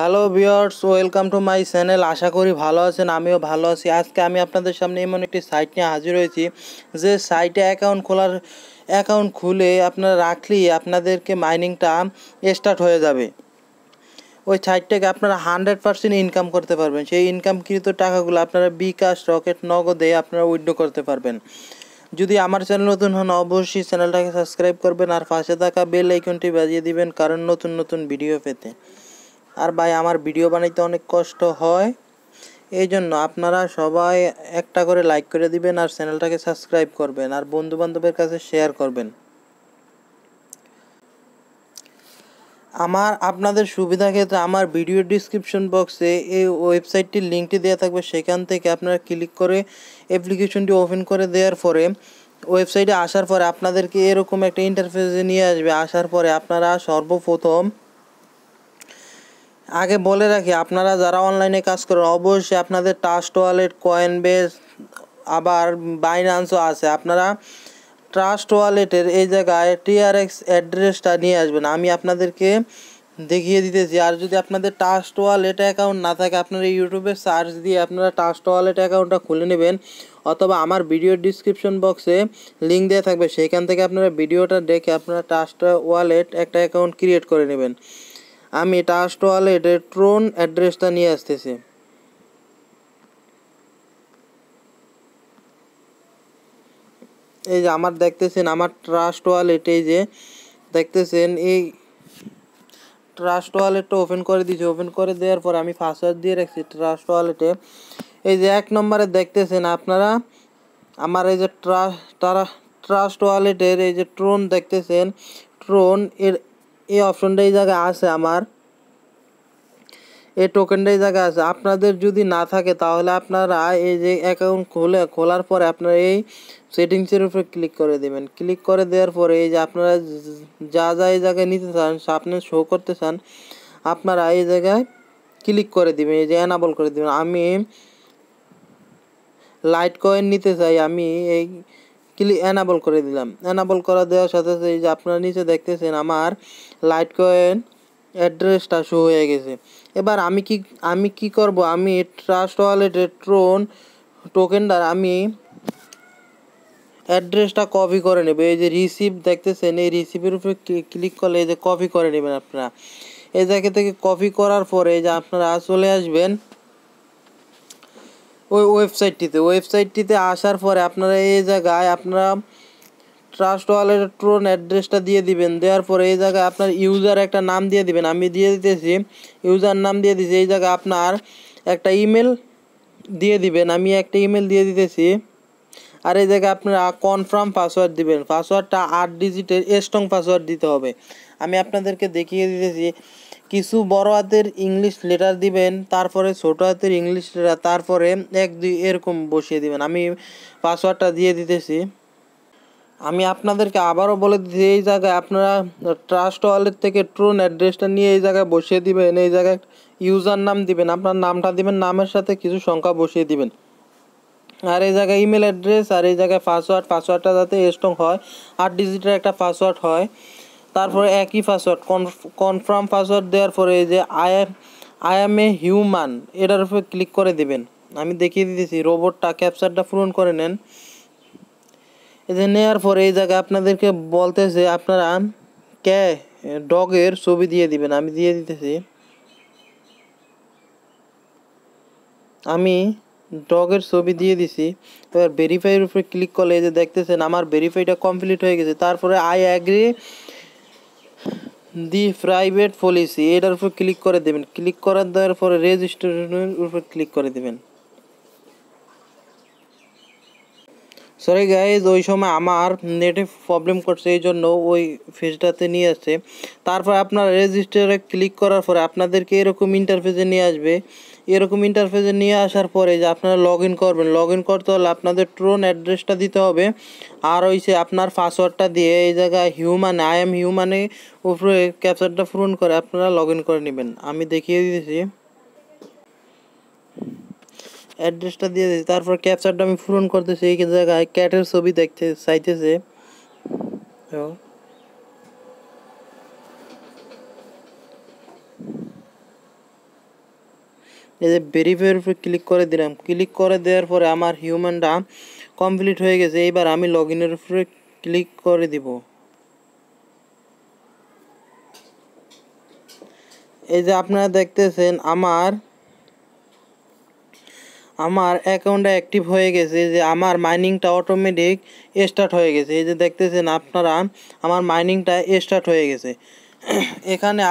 Hello viewers, welcome to my channel. আশা করি ভালো আছেন, আমিও ভালো আছি। আজকে আমি আপনাদের সামনে এমন একটি সাইট নিয়ে হাজির হয়েছি যে সাইটে অ্যাকাউন্ট খুলে আপনারা রাখলেই আপনাদেরকে মাইনিংটা স্টার্ট হয়ে যাবে। ওই সাইট থেকে আপনারা 100% ইনকাম করতে পারবেন। সেই ইনকামকৃত টাকাগুলো আপনারা বিকাশ, রকেট, নগদে আপনারা উইথড্র করতে পারবেন। যদি আমার চ্যানেল নতুন হন অবশ্যই চ্যানেলটাকে সাবস্ক্রাইব করবেন আর পাশে থাকা বেল আইকনটি বাজিয়ে দিবেন, কারণ নতুন নতুন ভিডিও পেতে। আর ভাই, আমার ভিডিও বানাইতে অনেক কষ্ট হয়, এই জন্য আপনারা সবাই একটা করে লাইক করে দিবেন আর চ্যানেলটাকে সাবস্ক্রাইব করবেন আর বন্ধু বান্ধবের কাছে শেয়ার করবেন। আপনাদের সুবিধা ক্ষেত্রে আমার ভিডিও ডিসক্রিপশন বক্সে এই ওয়েবসাইটটির লিঙ্কটি দেওয়া থাকবে। সেখান থেকে আপনারা ক্লিক করে অ্যাপ্লিকেশনটি ওপেন করে দেওয়ার পরে ওয়েবসাইটে আসার পরে আপনাদেরকে এরকম একটা ইন্টারফেসে নিয়ে আসবে। আসার পরে আপনারা সর্বপ্রথম আগে বলে রাখি, আপনারা যারা অনলাইনে কাজ করেন অবশ্যই আপনাদের ট্রাস্ট ওয়ালেট, কয়েনবেস, আবার বাইন্যান্সও আছে। আপনারা ট্রাস্ট ওয়ালেটের এই জায়গায় টিআরএক্স অ্যাড্রেসটা নিয়ে আসবেন, আমি আপনাদেরকে দেখিয়ে দিতেছি। আর যদি আপনাদের ট্রাস্ট ওয়ালেট অ্যাকাউন্ট না থাকে, আপনারা ইউটিউবে সার্চ দিয়ে আপনারা ট্রাস্ট ওয়ালেট অ্যাকাউন্টটা খুলে নেবেন, অথবা আমার ভিডিও ডিসক্রিপশন বক্সে লিঙ্ক দেওয়া থাকবে, সেখান থেকে আপনারা ভিডিওটা দেখে আপনারা ট্রাস্ট ওয়ালেট একটা অ্যাকাউন্ট ক্রিয়েট করে নেবেন। আমি ট্রাস্ট ওয়ালেটের ট্রোন অ্যাড্রেসটা নিয়ে আসতেছি। এই যে আমার দেখতেছেন আমার ট্রাস্ট ওয়ালেট, এই যে দেখতেছেন এই ট্রাস্ট ওয়ালেটটা ওপেন করে দিয়েছি। ওপেন করে দেওয়ার পর আমি পাসওয়ার্ড দিয়ে রাখছি ট্রাস্ট ওয়ালেটে। এই যে 1 নম্বরে দেখতেছেন আপনারা আমার এই যে ট্রাস্ট ওয়ালেটের এই যে ট্রোন দেখতেছেন, ট্রোন এর এই অপশনটা এই জায়গায় আছে, আমার এই টোকেনটাই জায়গা আছে। আপনাদের যদি না থাকে তাহলে আপনারা এই যে অ্যাকাউন্ট খোলার পরে আপনারা এই সেটিংসের উপরে ক্লিক করে দেবেন। ক্লিক করে দেওয়ার পরে এই যে আপনারা যা যা এই জায়গায় নিতে চান, সামনে শো করতে চান, আপনারা এই জায়গায় ক্লিক করে দিবেন, এই যে এনাবল করে দিবেন। আমি লাইট কয়েন নিতে চাই, আমি এই এনাবল করে দিলাম। এনাবল করা দেওয়ার সাথে সাথে এই যে আপনারা নিচে দেখতেছেন আমার লাইট কয়েন অ্যাড্রেসটা শো হয়ে গেছে। এবার আমি কি করব, আমি ট্রাস্ট ওয়ালেটের ট্রোন টোকেনটার আমি অ্যাড্রেসটা কপি করে নেব। এই যে রিসিভ দেখতেছেন, এই রিসিভের উপরে ক্লিক করলে এই যে কপি করে নেবেন আপনারা। এই জায়গা থেকে কপি করার পরে এই যে আপনারা চলে আসবেন ওই ওয়েবসাইটটিতে আসার পরে আপনারা এই জায়গায় আপনারা ট্রাস্ট ওয়ালেটের ট্রোন অ্যাড্রেসটা দিয়ে দিবেন। দেওয়ার পরে এই জায়গায় আপনার ইউজার একটা নাম দিয়ে দিবেন, আমি দিয়ে দিতেছি, ইউজার নাম দিয়ে দিয়েছি। এই জায়গায় আপনার একটা ইমেল দিয়ে দিবেন, আমি একটা ইমেল দিয়ে দিতেছি। আর এই জায়গায় আপনারা কনফার্ম পাসওয়ার্ড দিবেন, পাসওয়ার্ডটা 8 ডিজিটের স্ট্রং পাসওয়ার্ড দিতে হবে। আমি আপনাদেরকে দেখিয়ে দিতেছি, কিছু বড় হাতের ইংলিশ লেটার দিবেন, তারপরে ছোট হাতের ইংলিশ লেটার, তারপরে 1 2 এরকম বসিয়ে দিবেন। আমি পাসওয়ার্ডটা দিয়ে দিতেছি। আমি আপনাদেরকে আবারও বলে দিচ্ছি, এই জায়গায় আপনারা ট্রাস্ট ওয়ালেট থেকে ট্রোন অ্যাড্রেসটা নিয়ে এই জায়গায় বসিয়ে দিবেন। এই জায়গায় ইউজার নাম দিবেন, আপনার নামটা দিবেন, নামের সাথে কিছু সংখ্যা বসিয়ে দিবেন। আর এই জায়গায় ইমেল অ্যাড্রেস, আর এই জায়গায় পাসওয়ার্ডটা যাতে স্ট্রং হয়, 8 ডিজিটের একটা পাসওয়ার্ড হয়। তারপরে একই পাসওয়ার্ড কনফার্ম পাসওয়ার্ড দেওয়ার পরে এই যে আই এম এ হিউম্যান এটার উপরে ক্লিক করে দেবেন। আমি দেখিয়ে দিতেছি, রোবটটা ক্যাপচারটা পূরণ করে নেন। এই যে নেওয়ার পরে এই জায়গায় আপনাদেরকে বলতেছে আপনারা ডগের ছবি দিয়ে দিবেন, আমি দিয়ে দিতেছি। আমি ডগের ছবি দিয়ে দিছি। এবার ভেরিফাইয়ের উপরে ক্লিক করলে এই যে দেখতেছেন আমার ভেরিফাইটা কমপ্লিট হয়ে গেছে। তারপরে I agree the private policy এটার উপর ক্লিক করে দেবেন। ক্লিক করার দেওয়ার পরে রেজিস্ট্রেশনের উপর ক্লিক করে দেবেন। সরি গাইজ, ওই সময় আমার নেটে প্রবলেম করছে, এই জন্য ওই ফেজটাতে নিয়ে আসছে। তারপর আপনার রেজিস্টারে ক্লিক করার পরে আপনাদেরকে এরকম ইন্টারফেসে নিয়ে আসবে। এরকম ইন্টারফেসে নিয়ে আসার পরে যে আপনারা লগ ইন করবেন, লগ ইন করতে হলে আপনাদের ট্রোন অ্যাড্রেসটা দিতে হবে, আর হইছে আপনার পাসওয়ার্ডটা দিয়ে এই জায়গায় আই এম হিউম্যানে উপরে ক্যাপচারটা পূরণ করে আপনারা লগ ইন করে নেবেন। আমি দেখিয়ে দিয়েছি, অ্যাড্রেসটা দিয়ে দিয়েছি। তারপর ক্যাপচারটা আমি পূরণ করতেছি। এই জায়গায় ক্যাটের ছবি দেখতে চাইতেছে, এই যে ভেরিফাইয়ের উপরে ক্লিক করে দিলাম। ক্লিক করে দেওয়ার পরে আমার হিউম্যানটা কমপ্লিট হয়ে গেছে। এইবার আমি লগ ইনের উপরে ক্লিক করে দিব। এই যে আপনারা দেখতেছেন আমার অ্যাকাউন্টটা অ্যাক্টিভ হয়ে গেছে, যে আমার মাইনিংটা অটোমেটিক স্টার্ট হয়ে গেছে। এই যে দেখতেছেন আপনারা আমার মাইনিংটা স্টার্ট হয়ে গেছে। এখানে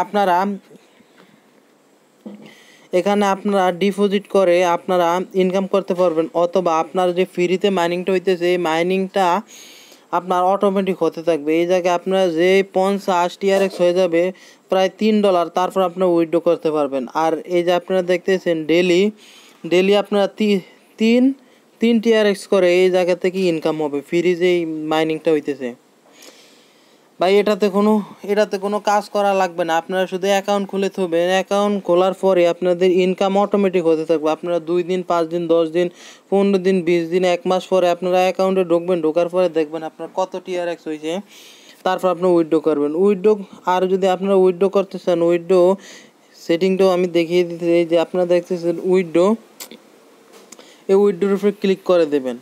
আপনারা ডিপোজিট করে আপনারা ইনকাম করতে পারবেন, অথবা আপনার যে ফ্রিতে মাইনিংটা হইতেছে এই মাইনিংটা আপনার অটোমেটিক হতে থাকবে। এই জায়গায় আপনার যে 50 TRX হয়ে যাবে প্রায় $3, তারপর আপনারা উইথড্র করতে পারবেন। আর এই যে আপনারা দেখতেছেন ডেলি আপনারা তিন TRX করে এই জায়গা থেকে ইনকাম হবে ফ্রি যেই মাইনিংটা হইতেছে। ভাই এটাতে কোনো কাজ করা লাগবে না, আপনারা শুধু অ্যাকাউন্ট খুলে থবেন। অ্যাকাউন্ট খোলার পরে আপনাদের ইনকাম অটোমেটিক হতে থাকবে। আপনারা 2 দিন, 5 দিন, 10 দিন, 15 দিন, 20 দিন, 1 মাস পরে আপনারা অ্যাকাউন্টে ঢুকবেন। ঢোকার পরে দেখবেন আপনার কত TRX হয়েছে, তারপর আপনি উইথড্র করবেন। আর যদি আপনারা উইথড্র করতে চান, উইথড্র সেটিংটাও আমি দেখিয়ে দিতে চাই। যে আপনারা দেখতেছেন এই উইথড্রোর উপরে ক্লিক করে দেবেন।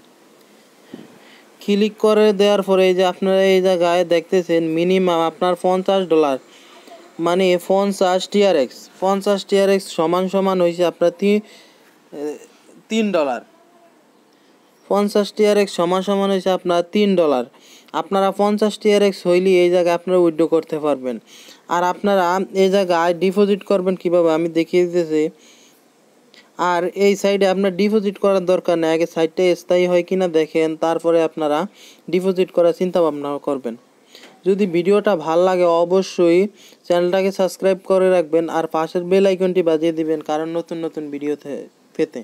ক্লিক করে দেওয়ার পরে এই যে আপনারা এই জায়গায় দেখতেছেন মিনিমাম আপনার $50, মানে 50 TRX সমান হয়েছে আপনার $3। 50 TRX সমান হয়েছে আপনার $3। আপনারা 50 TRX হইলে এই জায়গায় আপনারা উইথড্র করতে পারবেন। আর আপনারা এই জায়গায় ডিপোজিট করবেন কিভাবে আমি দেখিয়ে দিতেছি। আর এই সাইডে আপনার ডিপোজিট করার দরকার নেই, আগে সাইডটা স্থায়ী হয় কিনা দেখেন, তারপরে আপনারা ডিপোজিট করার চিন্তা ভাবনা করবেন। যদি ভিডিওটা ভাল লাগে অবশ্যই চ্যানেলটাকে সাবস্ক্রাইব করে রাখবেন আর পাশের বেল আইকনটি বাজিয়ে দিবেন, কারণ নতুন ভিডিও পেতে।